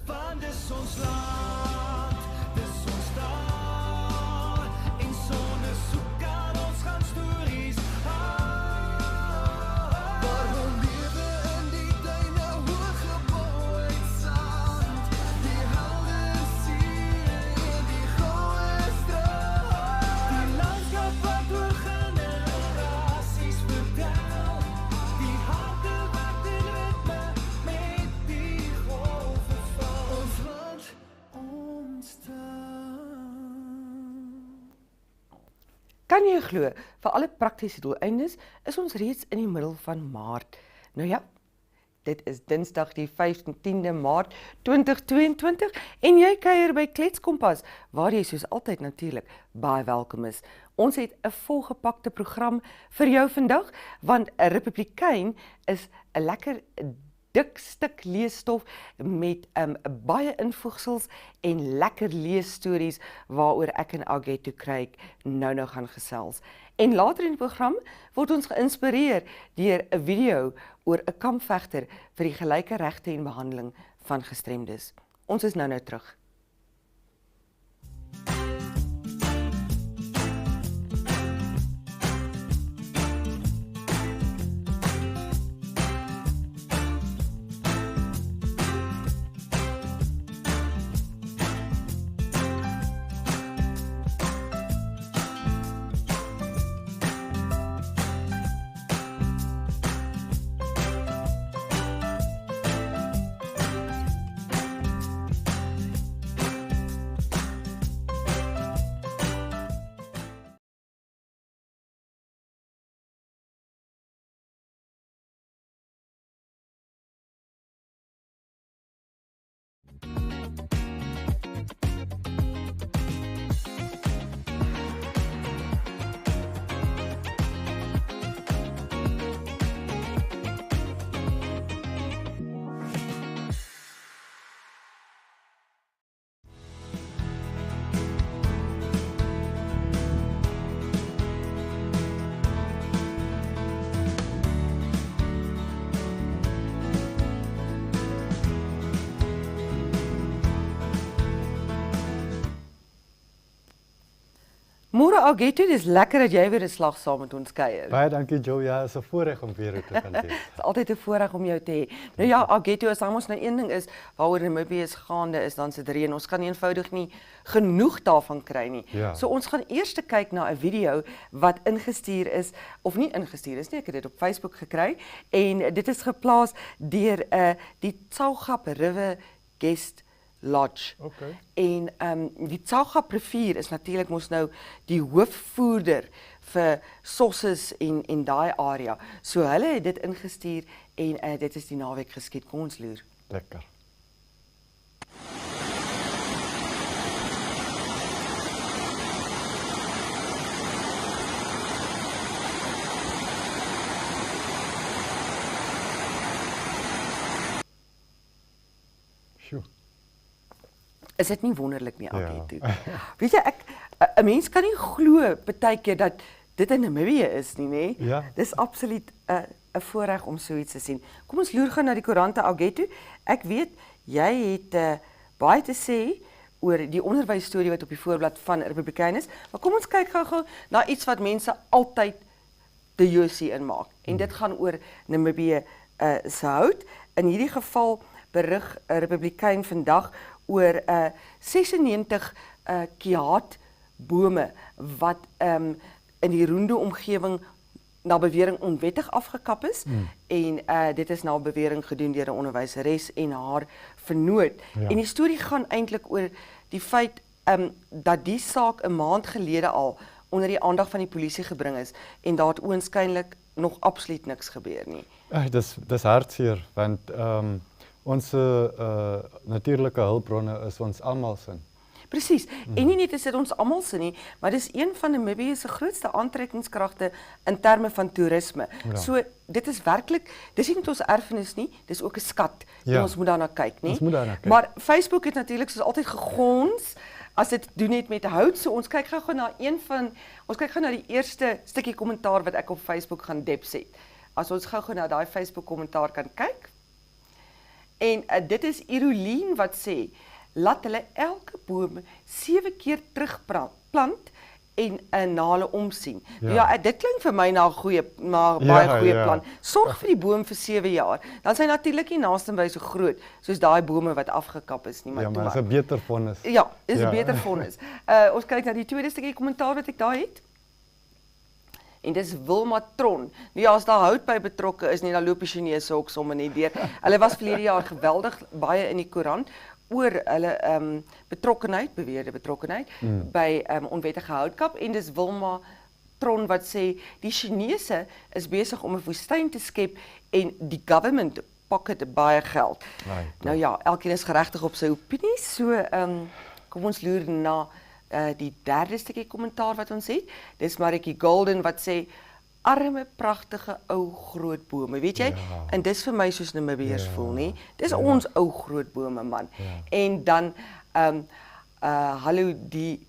Want dis ons land, dis ons taal, en sonder soek aan ons gaan stories waar we lewe in die duine hooggebouw uit sand, die helder see en die goue straat, die landskap wat oor generasies vertel, die harte wat in ritme met die golwe val, ons land ontstaan. Kan jy glo, vir alle praktiese doeleindes is ons reeds in die middel van Maart. Nou ja, dit is Dinsdag die 15de Maart 2022 en jy kuier by Kletskompas, waar jy soos altyd natuurlik baie welkom is. Ons het 'n volgepakte program vir jou vandag, want 'n Republikein is 'n lekker dik stuk leesstof met baie invoegsels en lekker leesstories waaroor ek en Augetto Graig nou gaan gesels. En later in die program word ons geïnspireer deur 'n video oor 'n kampvegter vir die gelyke regte en behandeling van gestremdes. Ons is nou terug. Môre Augetto, dis lekker dat jy weer 'n slag saam met ons kuier. Baie dankie Jo, ja, is 'n voorreg om weer te kan wees. Dit is altyd 'n voorreg om jou te hê. Nou ja, Augetto, as ons nou een ding is waaroor Namibië is gaande is, dan se dit reën. Ons kan nie eenvoudig nie genoeg daarvan kry nie. Ja. So ons gaan eers kyk na 'n video wat ingestuur is of nie ingestuur is nie. Ek het dit op Facebook gekry en dit is geplaas deur die Tsaughap River Guest Lodge. Okay. En die Tsaughap rivier is natuurlik mos nou die hoofvoerder vir sosses en daai area. So hulle het dit ingestuur en dit is die naweek geskied. Kom ons loer. Lekker. Sjoe. Is dit nie wonderlik nie, Augetto? Ja. Weet jy, 'n mens kan nie glo partykeer dat dit in Namibië is nie, nê? Ja. Dis absoluut 'n voorreg om so iets te sien. Kom ons loer gou na die koerante, Augetto. Ek weet jy het baie te sê oor die onderwysstorie wat op die voorblad van Republikein is, maar kom ons kyk gou-gou na iets wat mense altyd die josie inmaak. En dit gaan oor Namibië se hout. In hierdie geval berig 'n Republikein vandag oor 96 kiaatbome wat in die Roende omgewing na bewering onwettig afgekap is en dit is na bewering gedoen deur 'n onderwyseres en haar vernoot. Ja. En die storie gaan eintlik oor die feit dat die saak 'n maand gelede al onder die aandag van die polisie gebring is en daar het oënskynlik nog absoluut niks gebeur nie. Dis hartseer want ons natuurlike hulpbronne is ons almal se. Presies. En nie net is dit ons almal se nie, maar dis een van Namibië se grootste aantrekkingskragte in terme van toerisme. Ja. So dit is werklik, dis nie net ons erfenis nie, dis ook 'n skat. Ja. En ons moet daarna kyk, nie? Ons moet daarna kyk. Maar Facebook het natuurlik soos altyd gegons as dit doen het met hout. So ons kyk gou na ons kyk gou na die eerste stukkie kommentaar wat ek op Facebook gaan depset. As ons gou na daai Facebook kommentaar kan kyk. En dit is Irolien wat sê, laat hulle elke boom 7 keer terugplant en na hulle omsien. Ja, dit klink vir my na 'n baie goeie plan. Sorg vir die boom vir 7 jaar. Dan sy natuurlik nie naastenby so groot soos daai bome wat afgekap is nie, maar maar is 'n beter vonnis. Ja, is 'n beter vonnis. Ons kyk na die tweede stukkie kommentaar wat ek daar het. En dis Wilma Tron. Nou ja, as daar hout by betrokke is nie, dan loop die Chinese ook sommer net deur. Hulle was verlede jaar geweldig baie in die koerant oor hulle betrokkenheid, beweerde betrokkenheid by onwettige houtkap, en dis Wilma Tron wat sê die Chinese is besig om 'n woestyn te skep en die government pocket baie geld. Nou ja, elkeen is geregtig op sy opinie, so kom ons loer na die derde stukkie kommentaar wat ons het. Dis Maritjie Golden wat sê arme pragtige ou groot bome, weet jy? En dis vir my soos Namibiërs voel, nie? Dis ons ou groot bome, man. En dan hallo die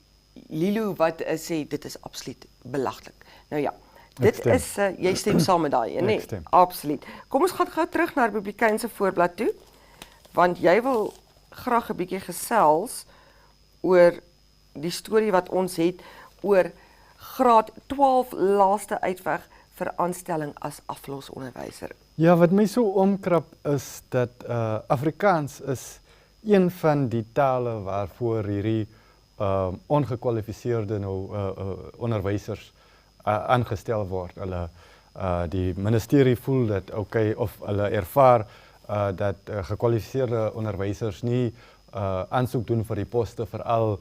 Lilo wat sê dit is absoluut belaglik. Nou ja, dit is jy stem saam met daai, nee? Absoluut. Kom ons gaan gou terug na Republikeinse voorblad toe, want jy wil graag 'n bietjie gesels oor die storie wat ons het oor graad 12 laaste uitweg vir aanstelling as aflosonderwyser. Ja, wat my so omkrap is dat Afrikaans is een van die tale waarvoor hierdie ongekwalifiseerde onderwysers aangestel word. Hulle die ministerie voel dat of hulle ervaar dat gekwalifiseerde onderwysers nie aansoek doen vir die poste veral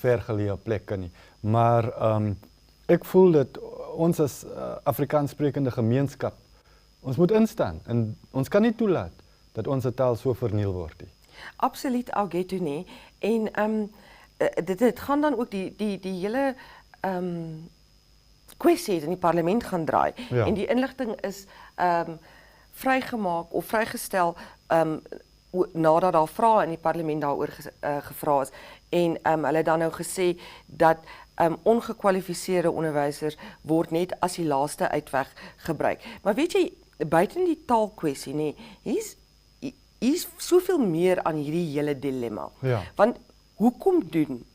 vergeleë plekke nie. Maar ek voel dat ons as Afrikaans sprekende gemeenskap, ons moet instaan en ons kan nie toelaat dat ons taal so verniel word nie. Absoluut, Augetto, nee. En dit gaan dan ook die hele kwessie in die parlement gaan draai. En die inligting is vrygemaak of vrygestel nadat daar vrae in die parlement daaroor gevra is. En hulle dan nou gesê dat ongekwalifiseerde onderwysers word net as die laaste uitweg gebruik. Maar weet jy, buiten die taalkwessie, nee, hier's soveel meer aan hierdie hele dilemma. Want hoekom doen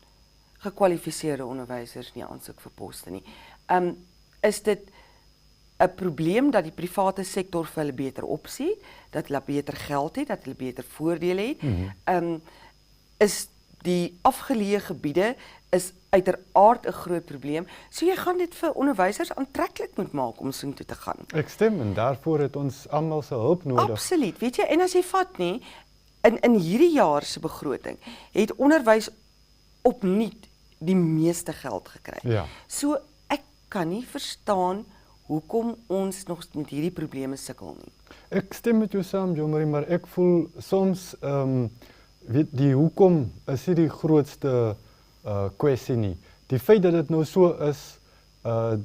gekwalifiseerde onderwysers nie aansoek vir poste nie? Is dit 'n probleem dat die private sektor vir hulle beter opsie het, dat hulle beter geld het, dat hulle beter voordele het? Is die afgeleë gebiede is uiteraard 'n groot probleem. So jy gaan dit vir onderwysers aantreklik moet maak om soontoe te gaan. Ek stem, en daarvoor het ons almal se hulp nodig. Absoluut, weet jy, en as jy vat nie, in hierdie jaar se begroting het onderwys opnuut die meeste geld gekry. So ek kan nie verstaan hoekom ons nog met hierdie probleme sukkel nie. Ek stem met jou saam, Jo-Maré, maar ek voel soms die hoekom is nie die grootste kwessie nie. Die feit dat dit nou so is,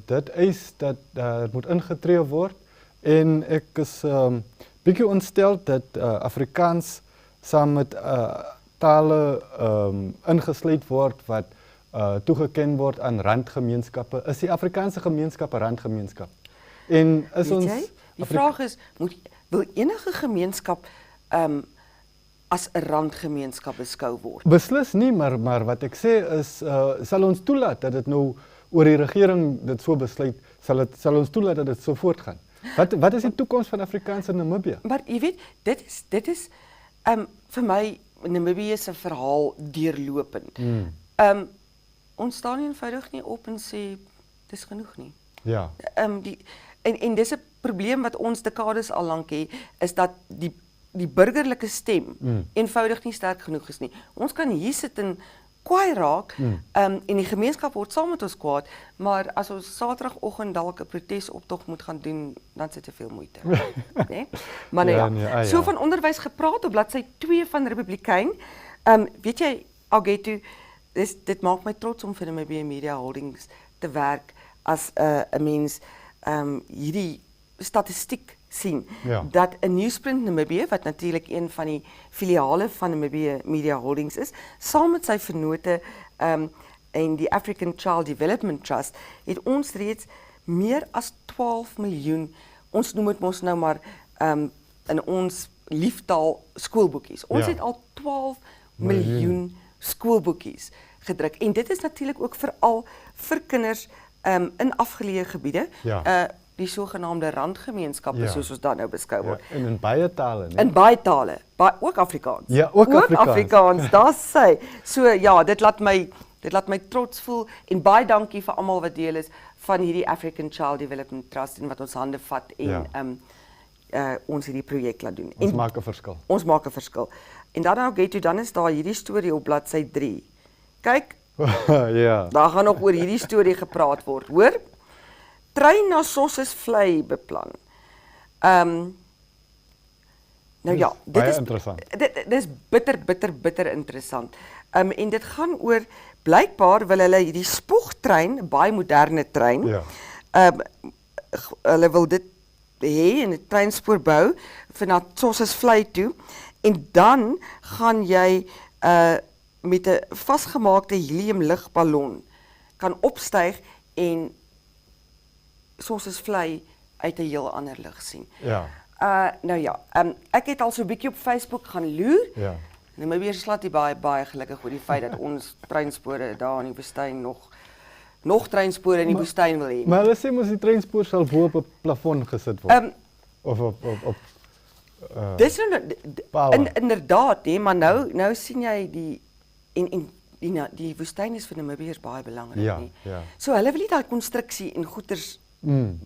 dit eis dat moet ingetree word, en ek is bietjie ontstel dat Afrikaans saam met tale ingesluit word wat toegeken word aan randgemeenskappe. Is die Afrikaanse gemeenskap 'n randgemeenskap? En is ons die vraag is, wil enige gemeenskap as 'n randgemeenskap beskou word? Beslis nie, maar wat ek sê is, sal ons toelaat dat dit nou oor die regering dit so besluit, sal ons toelaat dat dit so voortgaan? Wat is die toekoms van Afrikaans in Namibië? Maar jy weet, dit is vir my Namibië se verhaal deurlopend. Ons staan eenvoudig nie op en sê dis genoeg nie. En dis 'n probleem wat ons dekades al lank het, is dat die burgerlike stem eenvoudig nie sterk genoeg is nie. Ons kan hier sit en kwaai raak, en die gemeenskap word saam met ons kwaad, maar as ons Saterdagoggend dalk 'n protesoptog moet gaan doen, dan sit te veel moeite. Nee? Maar nou so van onderwys gepraat op bladsy 2 van Republikein. Weet jy, Augetto, dit maak my trots om vir Namibia Media Holdings te werk as 'n mens hierdie statistiek sien, dat 'n Newsprint Namibië, wat natuurlik een van die filiale van Namibia Media Holdings is, saam met sy vennote en die African Child Development Trust, het ons reeds meer as 12 miljoen, ons noem dit mos nou maar in ons lieftaal skoolboekies. Ons Ja. het al 12 miljoen skoolboekies gedruk. En dit is natuurlik ook veral vir kinders in afgeleë gebiede, Ja. die sogenaamde randgemeenskappe, Ja. soos ons dan nou beskou Ja, word. en in baie tale, né? In baie tale, ook Afrikaans. Ja, ook Afrikaans. Afrikaans, daar's sy. So ja, dit laat my trots voel en baie dankie vir almal wat deel is van hierdie African Child Development Trust en wat ons hande vat en ons hierdie projek laat doen. Ons En maak 'n verskil. ons maak 'n verskil. En dan Augetto, dan is daar hierdie storie op bladsy 3. Kyk, Ja. daar gaan nog oor hierdie storie gepraat word, hoor? Trein na Sossusvlei beplan. Nou ja, dit baie is interessant. Dit is bitter interessant. En dit gaan oor blykbaar wil hulle hierdie spoegtrein, 'n baie moderne trein. Ja. Hulle wil dit hê en 'n treinspoor bou vir na Sossusvlei toe en dan gaan jy met 'n vasgemaakte heliumlugballon kan opstyg en Sossusvlei uit 'n heel ander lig sien. Ja. Nou ja, ek het al so 'n bietjie op Facebook gaan loer. Ja. Namibië is glad nie baie gelukkig oor die feit dat ons treinspore daar in die woestyn nog treinspore in die woestyn wil hê. Maar hulle sê mos die treinspoor sal bo op 'n plafon gesit word. Of op Dis power. inderdaad, hè, maar nou sien jy die woestyn is vir Namibiërs baie belangrik, Ja, nie. ja. So hulle wil nie daai konstruksie en goeders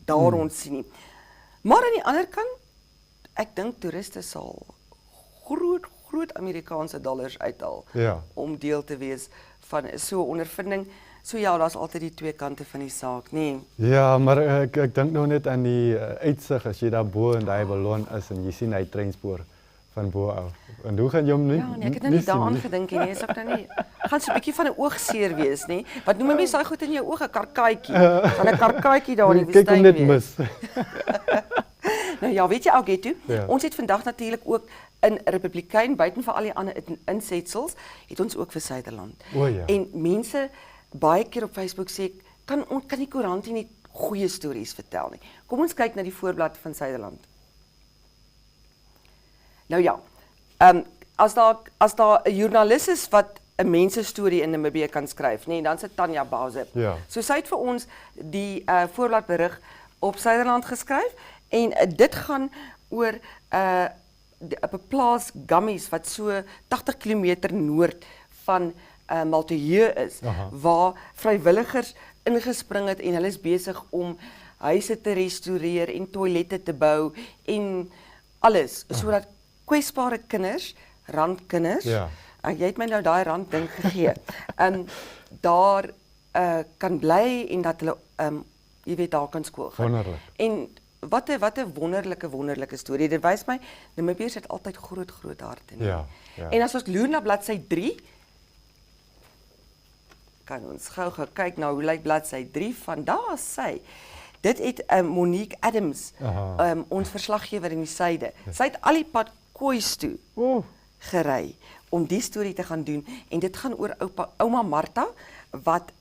daar rond sien nie. Maar aan die ander kant, ek dink toeriste sal groot Amerikaanse dollars uithaal Ja. om deel te wees van so 'n ondervinding. So ja, daar's altyd die twee kante van die saak, nê. Ja, maar ek dink nou net aan die uitsig as jy daar bo in daai ballon is en jy sien hy treinspoor van bo af. En hoe gaan jy hom Ja, nee, ek het nou nie daaraan gedink nie. Is ook nou nie. Gaan so 'n bietjie van 'n oogseer wees, nê. Wat noem mense daai goed in jou oë, 'n karkaatjie. Van 'n karkaatjie daar in die Kyk hom woestyn net wees. mis. Nou ja, weet jy Augetto, Ja. ons het vandag natuurlik ook in Republikein buiten vir al die ander insetsels, het ons ook vir Suiderland. O ja. En mense baie keer op Facebook sê kan die koerant nie goeie stories vertel nie. Kom ons kyk na die voorblad van Suiderland. Nou ja, as daar 'n joernalis is wat 'n mensestorie in Namibië kan skryf, nee, dan sit Tanya Bause. Ja. So sy het vir ons die voorbladberig op Suiderland geskryf en dit gaan oor 'n plaas Gummies wat so 80 km noord van Malteheu is, Aha. waar vrywilligers ingespring het en hulle is besig om huise te restoreer en toilette te bou en alles sodat kwesbare kinders, randkinders, Ja. jy het my nou daai rand ding gegee, daar kan bly en dat hulle jy weet daar kan skool gaan. Wonderlik. En wat 'n wonderlike storie. Dit wys my Namibiërs het altyd groot harte. Nee. Ja, ja. En as ons loer na bladsy 3, kan ons gou kyk na hoe lyk bladsy 3 van daar sy. Dit het Monique Adams, Aha. ons verslaggewer in die suide. Sy het al die pad Koois toe gery om die storie te gaan doen en dit gaan oor ouma Martha wat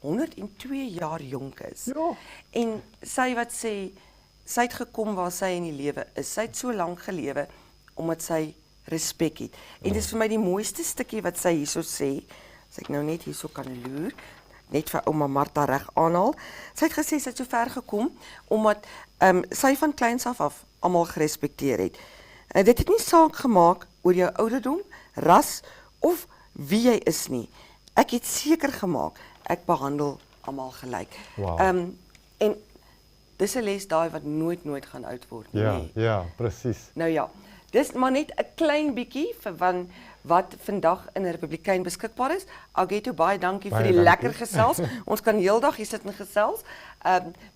102 jaar jonk is. Ja. En sy wat sê sy het gekom waar sy in die lewe is. Sy het so lank gelewe omdat sy respek het. En dit is vir my die mooiste stukkie wat sy hierso sê. As ek nou net hierso kan loer, net vir ouma Martha reg aanhaal. Sy het gesê sy het so ver gekom omdat sy van kleins af almal gerespekteer het. Dit het nie saak gemaak oor jou ouderdom, ras of wie jy is nie. Ek het seker gemaak ek behandel almal gelyk. Wow. En dis 'n les daai wat nooit gaan oud word nie. Ja, ja, presies. Nou ja, dis maar net 'n klein bietjie van wat vandag in 'n Republikein beskikbaar is. Augetto, baie dankie Baie vir die dankie. lekker gesels. Ons kan heeldag hier sit en gesels.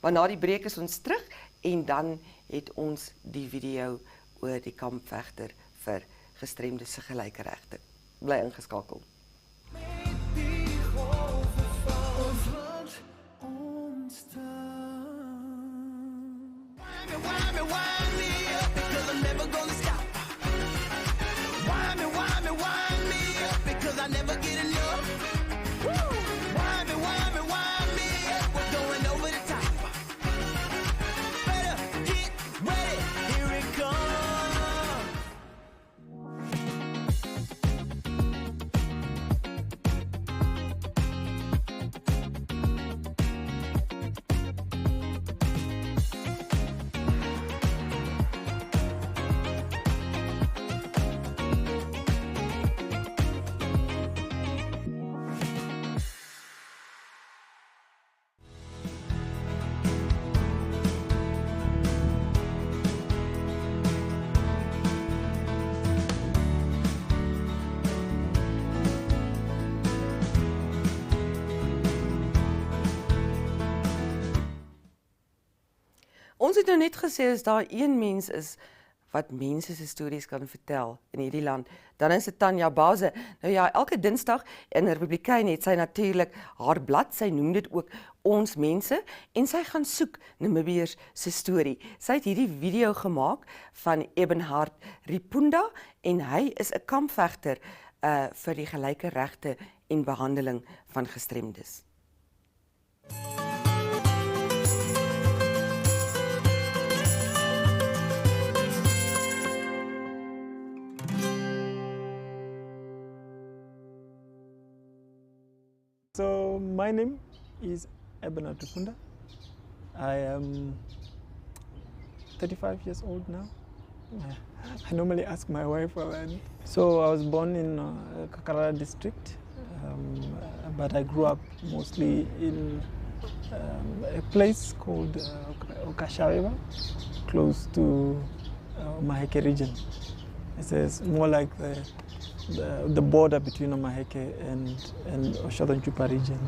Maar na die breek is ons terug en dan het ons die video oor die kampvegter vir gestremdes se gelyke regte. Bly ingeskakel. Die golwe van ons land ontstaan. Wind me up, because I'm never gonna stop. Wind me up, because I never get enough. Woo! Wind me up, we're going over the top. Better get ready, here it comes. Ons het nou net gesê as daar een mens is wat mense se stories kan vertel in hierdie land, dan is dit Tanya Baze. Nou ja, elke Dinsdag in Republikein het sy natuurlik haar blad, sy noem dit ook Ons Mense, en sy gaan soek Namibiërs se storie. Sy het hierdie video gemaak van Ebenhard Ripunda en hy is 'n kampvegter vir die gelyke regte en behandeling van gestremdes. So my name is Ebenhard Ripunda. I am 35 years old now. I normally ask my wife already. So I was born in Kakarara district, but I grew up mostly in a place called Okashareva, close to Maheke region. It's more like the border between Maheke and Southern Chupa region.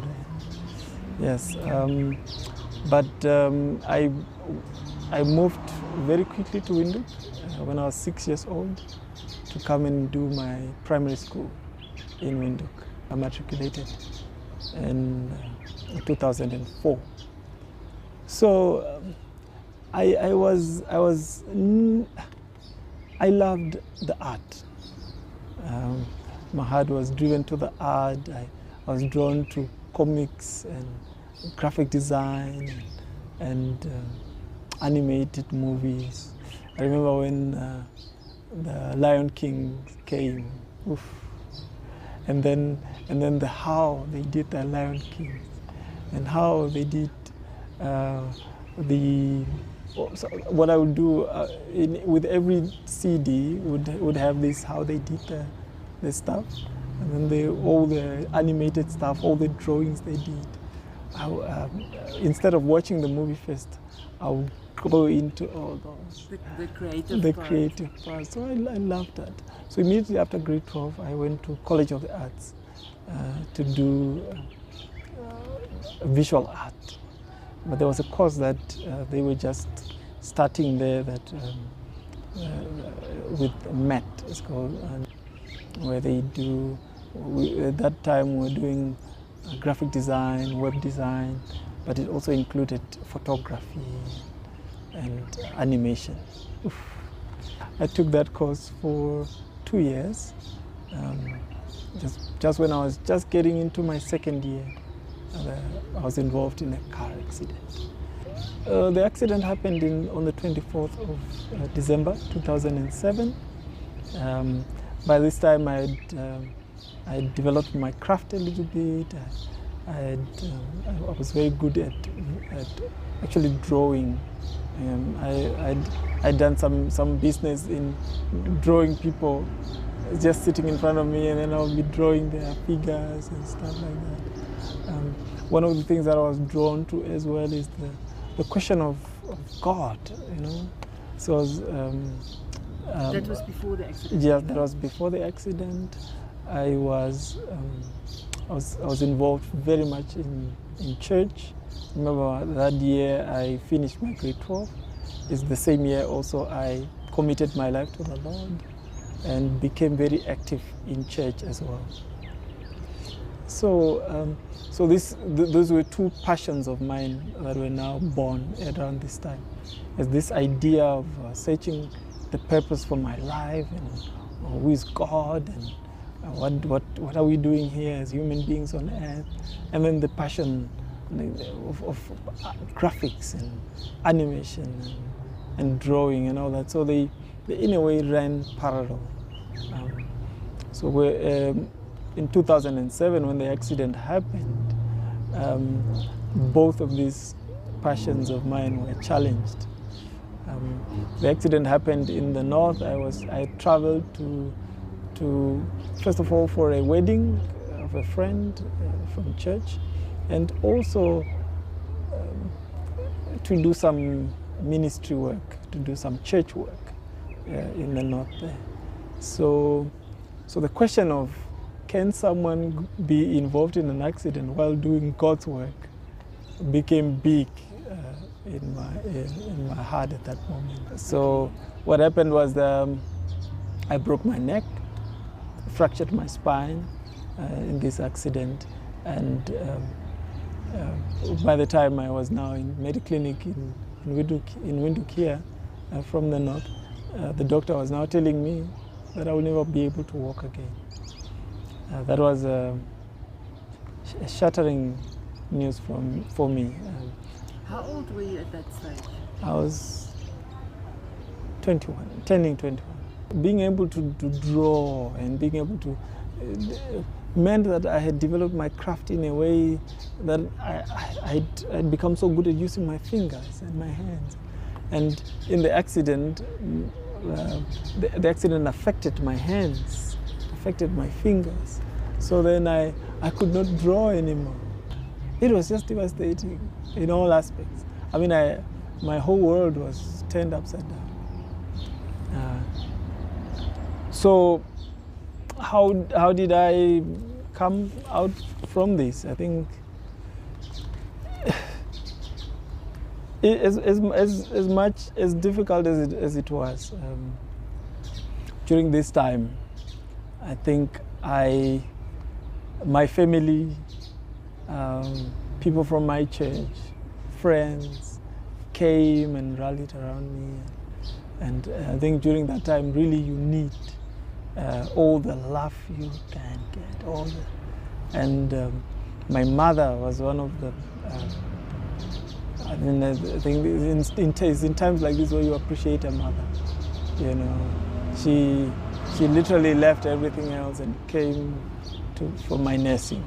Yes, but I moved very quickly to Windhoek when I was 6 years old to come and do my primary school in Windhoek. I matriculated in 2004. So I loved the art. My heart was driven to the art. I was drawn to comics and graphic design and animated movies. I remember when the Lion King came, oof. and then how they did the Lion King, and how they did what I would do with every CD would have this, how they did the stuff, and then all the animated stuff, all the drawings they did. Instead of watching the movie first, I would go into all those. The creative part. So I loved that. So immediately after grade 12, I went to College of the Arts to do visual art. But there was a course that they were just starting there that with MAART, it's called, where they do, at that time we were doing graphic design, web design, but it also included photography and animation. Oof. I took that course for 2 years, just when I was just getting into my second year. I was involved in a car accident. The accident happened on the 24th of December 2007. By this time I had developed my craft a little bit. I was very good at actually drawing. I'd done some business in drawing people just sitting in front of me, and then I would be drawing their figures and stuff like that. One of the things that I was drawn to as well is the question of God, you know. So I was, that was before the accident? Yeah, that was before the accident. I was involved very much in church. Remember that year I finished my grade 12. It's the same year also I committed my life to the Lord and became very active in church as well. So, those were two passions of mine that were now born around this time. It's this idea of searching the purpose for my life and who is God and what are we doing here as human beings on earth, and then the passion of graphics and animation and drawing and all that. So they in a way ran parallel. So we're in 2007, when the accident happened, both of these passions of mine were challenged. The accident happened in the north. I traveled to first of all for a wedding of a friend from church, and also to do some ministry work, to do some church work in the north there. So the question of can someone be involved in an accident while doing God's work became big in my heart at that moment. So what happened was I broke my neck, fractured my spine in this accident, and by the time I was now in Mediclinic in Windhoek here, from the north, the doctor was now telling me that I will never be able to walk again. That was shattering news for me. How old were you at that stage? I was 21, turning 21. Being able to draw and being able to meant that I had developed my craft in a way that I'd become so good at using my fingers and my hands. And in the accident, the accident affected my hands, affected my fingers. So then I could not draw anymore. It was just devastating in all aspects. I mean, my whole world was turned upside down. So how did I come out from this? I think as much as difficult as it was during this time, I think my family, people from my church, friends came and rallied around me, and I think during that time really you need all the love you can get, and my mother was one of the. I mean, I think in times like this where you appreciate a mother, you know, she literally left everything else and came for my nursing.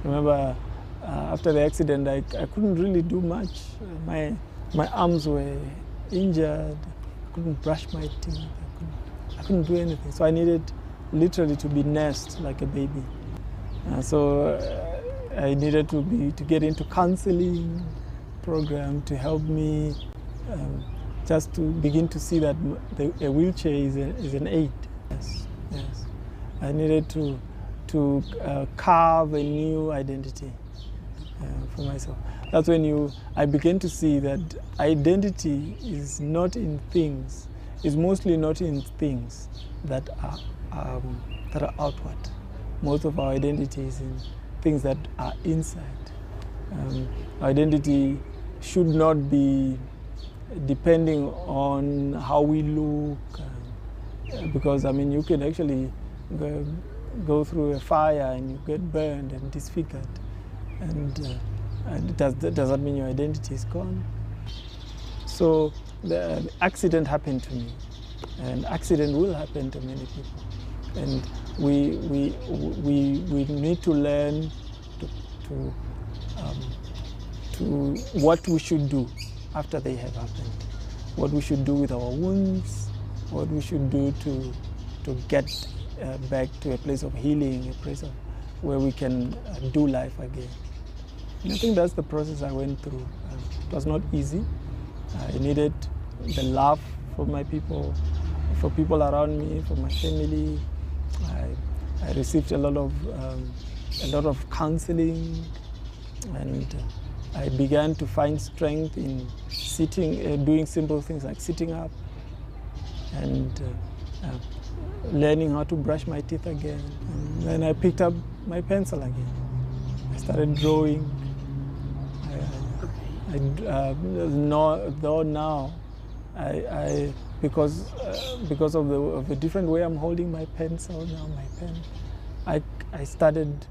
Remember, after the accident, I couldn't really do much. My arms were injured. I couldn't brush my teeth. I couldn't do anything. So I needed literally to be nursed like a baby. So I needed to get into counseling program to help me just to begin to see that a wheelchair is an aid. Yes. I needed to carve a new identity for myself. That's when I began to see that identity is not in things. It's mostly not in things that are outward. Most of our identity is in things that are inside. Identity should not be depending on how we look, because I mean you can actually go through a fire and you get burned and disfigured, and does that mean your identity is gone? So the accident happened to me, and accident will happen to many people, and we need to learn to what we should do after they have happened, what we should do with our wounds, what we should do to get back to a place of healing, a place of where we can do life again. And I think that's the process I went through. It was not easy. I needed the love for my people, for people around me, for my family. I received a lot of counseling, and I began to find strength in sitting, doing simple things like sitting up, and learning how to brush my teeth again. And then I picked up my pencil again. I started drawing. Though now, because of the different way I'm holding my pencil now, my pen, I started.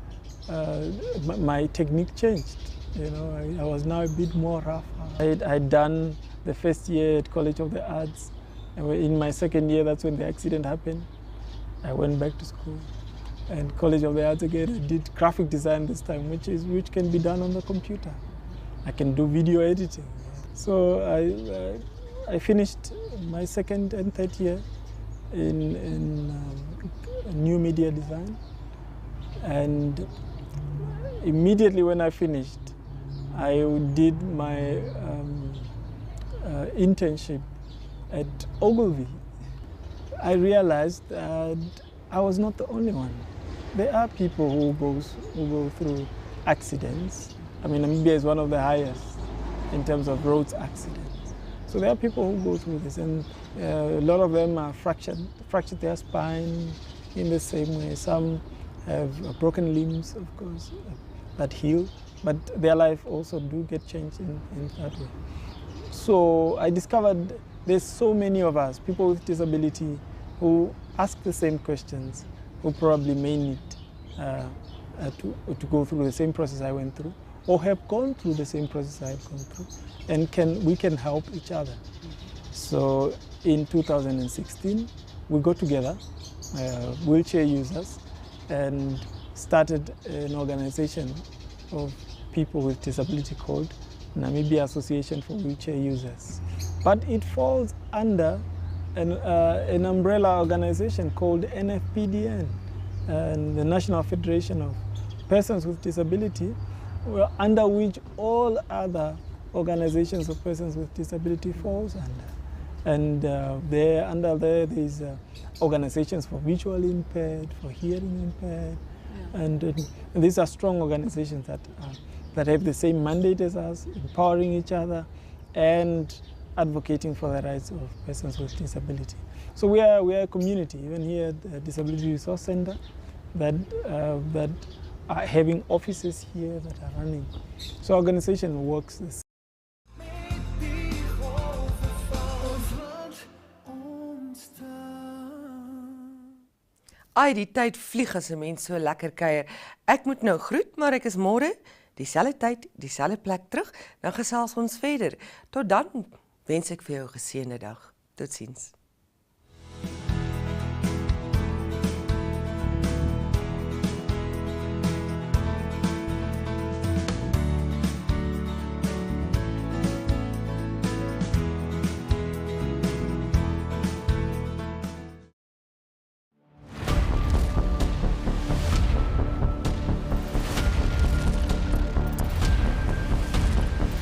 My technique changed. You know, I was now a bit more rough. I'd done the first year at College of the Arts. And in my second year, that's when the accident happened. I went back to school. And College of the Arts again, I did graphic design this time, which can be done on the computer. I can do video editing. So I finished my second and third year in new media design. And immediately when I finished, I did my internship at Ogilvy. I realized that I was not the only one. There are people who go through accidents. I mean, Namibia is one of the highest in terms of road accidents. So there are people who go through this, and a lot of them are fractured their spine in the same way. Some have broken limbs, of course, that heal, but their life also do get changed in that way. So I discovered there's so many of us, people with disability, who ask the same questions, who probably may need to go through the same process I went through, or have gone through the same process I've gone through, and we can help each other. So in 2016, we got together, wheelchair users, and started an organization of people with disability called Namibia Association for Wheelchair Users. But it falls under an umbrella organization called NFPDN, and the National Federation of Persons with Disability, under which all other organizations of persons with disability falls under. And under there is organizations for visually impaired, for hearing impaired, and these are strong organizations that have the same mandate as us, empowering each other and advocating for the rights of persons with disability. So we are a community, even here at the Disability Resource Center, that are having offices here that are running. So our organization works this. Ai, die tyd vlieg as 'n mens so lekker kuier. Ek moet nou groet, maar ek is môre dieselfde tyd, dieselfde plek terug. Dan gesels ons verder. Tot dan wens ek vir jou 'n geseënde dag. Totsiens.